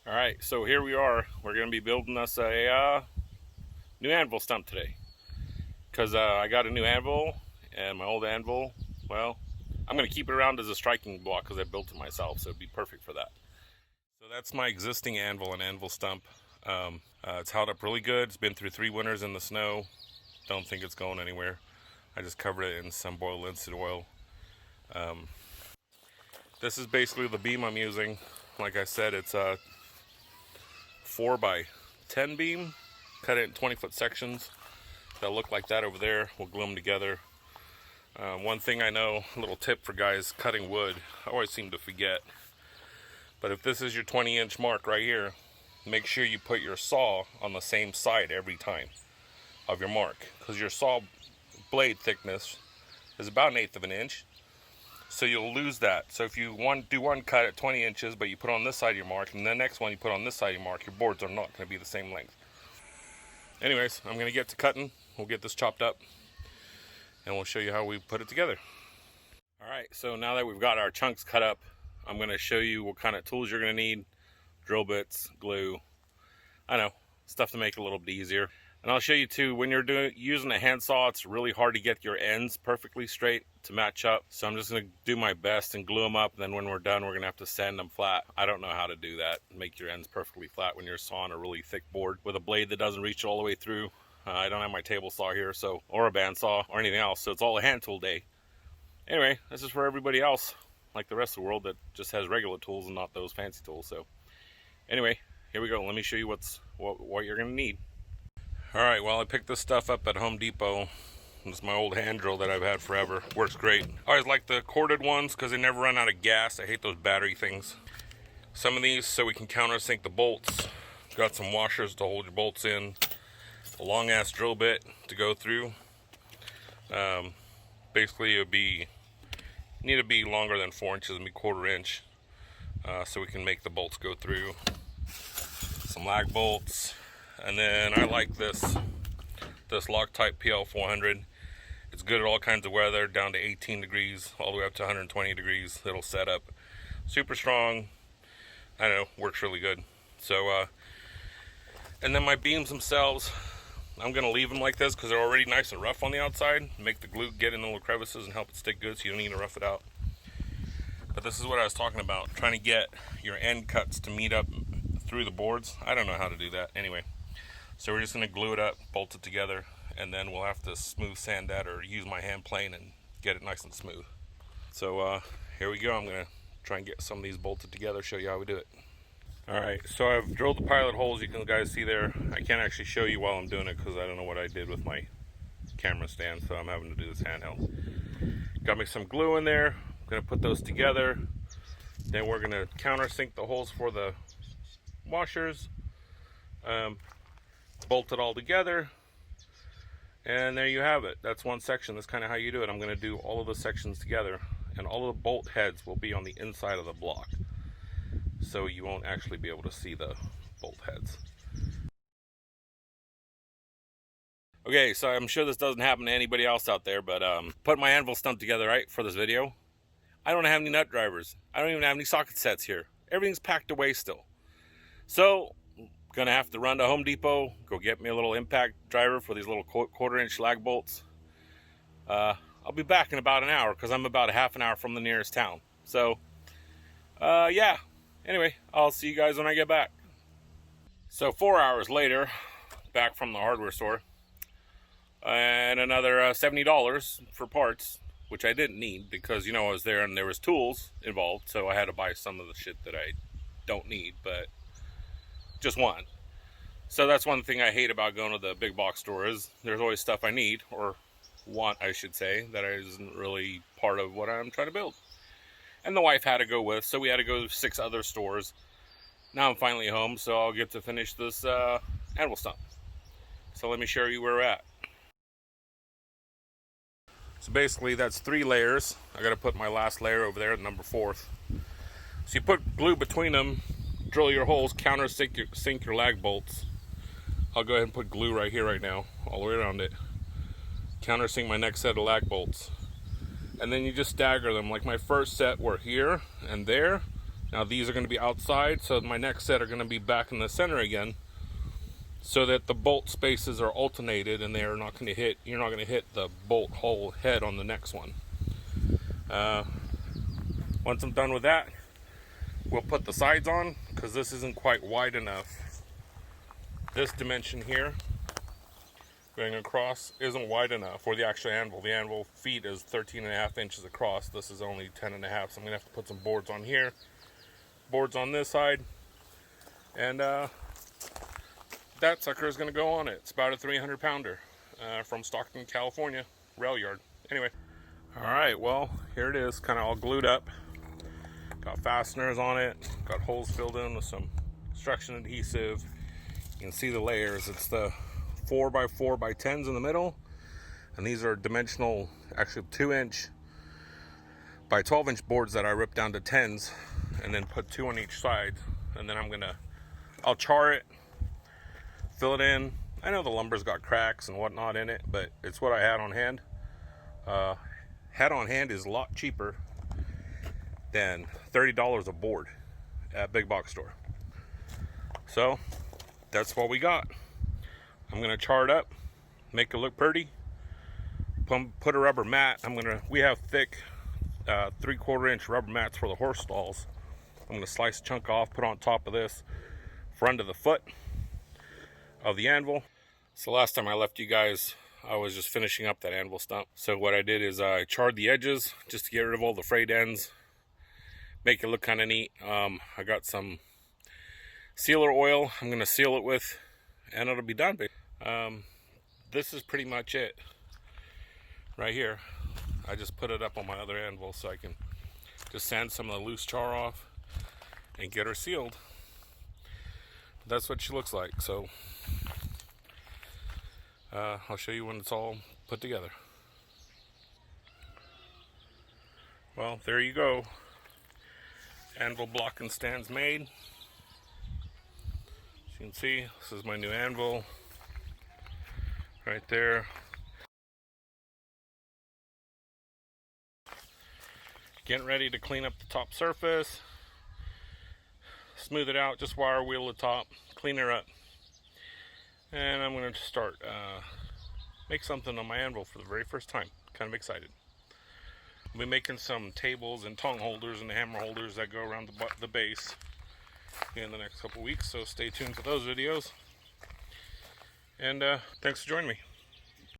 Alright, so here we are. We're going to be building us a new anvil stump today. Because I got a new anvil, and my old anvil, well, I'm going to keep it around as a striking block because I built it myself, so it'd be perfect for that. So that's my existing anvil and anvil stump. It's held up really good. It's been through 3 winters in the snow. Don't think it's going anywhere. I just covered it in some boiled linseed oil. This is basically the beam I'm using. Like I said, it's a 4x10 beam. Cut it in 20-foot sections. They'll look like that over there. We'll glue them together. One thing I know, a little tip for guys cutting wood, I always seem to forget. But if this is your 20-inch mark right here, make sure you put your saw on the same side every time of your mark, because your saw blade thickness is about 1/8 of an inch. So you'll lose that. So if you do one cut at 20 inches, but you put on this side of your mark, and the next one you put on this side of your mark, your boards are not going to be the same length. Anyways, I'm going to get to cutting. We'll get this chopped up, and we'll show you how we put it together. Alright, so now that we've got our chunks cut up, I'm going to show you what kind of tools you're going to need. Drill bits, glue, I know, stuff to make it a little bit easier. And I'll show you too, when you're using a handsaw, it's really hard to get your ends perfectly straight to match up. So I'm just going to do my best and glue them up. And then when we're done, we're going to have to sand them flat. I don't know how to do that, make your ends perfectly flat when you're sawing a really thick board with a blade that doesn't reach all the way through. I don't have my table saw here, or a bandsaw or anything else. So it's all a hand tool day. Anyway, this is for everybody else, like the rest of the world, that just has regular tools and not those fancy tools. So anyway, here we go. Let me show you what you're going to need. Alright, well, I picked this stuff up at Home Depot. It's my old hand drill that I've had forever. Works great. I always like the corded ones because they never run out of gas. I hate those battery things. Some of these so we can countersink the bolts. Got some washers to hold your bolts in. A long ass drill bit to go through. Basically it would need to be longer than 4 inches and be 1/4 inch. So we can make the bolts go through. Some lag bolts. And then I like this Loctite PL400. It's good at all kinds of weather, down to 18 degrees, all the way up to 120 degrees. It'll set up super strong. I know, works really good. So, and then my beams themselves, I'm gonna leave them like this because they're already nice and rough on the outside. Make the glue get in the little crevices and help it stick good, so you don't need to rough it out. But this is what I was talking about, trying to get your end cuts to meet up through the boards. I don't know how to do that. Anyway. So we're just going to glue it up, bolt it together, and then we'll have to smooth sand that or use my hand plane and get it nice and smooth. So here we go. I'm going to try and get some of these bolted together, show you how we do it. Alright, so I've drilled the pilot holes, you can guys see there. I can't actually show you while I'm doing it because I don't know what I did with my camera stand, so I'm having to do this handheld. Got me some glue in there. I'm going to put those together. Then we're going to countersink the holes for the washers. Bolt it all together, and there you have it. That's one section. That's kind of how you do it. I'm going to do all of the sections together, and all of the bolt heads will be on the inside of the block, so you won't actually be able to see the bolt heads. Okay, so I'm sure this doesn't happen to anybody else out there, but put my anvil stump together, right, for this video. I don't have any nut drivers. I don't even have any socket sets here. Everything's packed away still. So gonna have to run to Home Depot, go get me a little impact driver for these little 1/4 inch lag bolts. I'll be back in about an hour because I'm about a half an hour from the nearest town. So yeah, anyway, I'll see you guys when I get back. So 4 hours later, back from the hardware store, and another $70 for parts, which I didn't need because, you know, I was there and there was tools involved, so I had to buy some of the shit that I don't need, but just one. So that's one thing I hate about going to the big box store, is there's always stuff I need, or want I should say, that isn't really part of what I'm trying to build. And the wife had to go with, so we had to go to 6 other stores. Now I'm finally home, so I'll get to finish this anvil stump. So let me show you where we're at. So basically that's 3 layers. I gotta put my last layer over there, number 4th. So you put glue between them, drill your holes, countersink your lag bolts. I'll go ahead and put glue right here right now, all the way around it. Countersink my next set of lag bolts. And then you just stagger them. Like my first set were here and there. Now these are going to be outside, so my next set are going to be back in the center again, so that the bolt spaces are alternated and they're not going to hit. You're not going to hit the bolt hole head on the next one. Once I'm done with that, we'll put the sides on, because this isn't quite wide enough. This dimension here going across isn't wide enough for the actual anvil. The anvil feet is 13.5 inches across. This is only 10.5, so I'm gonna have to put some boards on here, boards on this side, and that sucker is gonna go on it. It's about a 300 pounder from Stockton, California, rail yard. Anyway, all right, well, here it is, kind of all glued up. Got fasteners on it, got holes filled in with some construction adhesive. You can see the layers. It's the 4x4x10s in the middle, and these are dimensional, actually 2-inch by 12-inch boards that I ripped down to 10s and then put 2 on each side. And then I'll char it, fill it in. I know the lumber's got cracks and whatnot in it, but it's what I had on hand. Had on hand is a lot cheaper than $30 a board at big box store. So that's what we got. I'm gonna char it up, make it look pretty, put a rubber mat. We have thick 3/4 inch rubber mats for the horse stalls. I'm gonna slice a chunk off, put on top of this front of the foot of the anvil. So last time I left you guys, I was just finishing up that anvil stump. So what I did is I charred the edges just to get rid of all the frayed ends, make it look kind of neat. I got some sealer oil I'm gonna seal it with, and it'll be done. This is pretty much it right here. I just put it up on my other anvil so I can just sand some of the loose char off and get her sealed. That's what she looks like. So I'll show you when it's all put together. Well, there you go. Anvil block and stands made. As you can see, this is my new anvil right there. Getting ready to clean up the top surface, smooth it out, just wire wheel the top, clean her up, and I'm going to start make something on my anvil for the very first time. Kind of excited. I'll be making some tables and tongue holders and hammer holders that go around the base in the next couple weeks, so stay tuned for those videos. And thanks for joining me.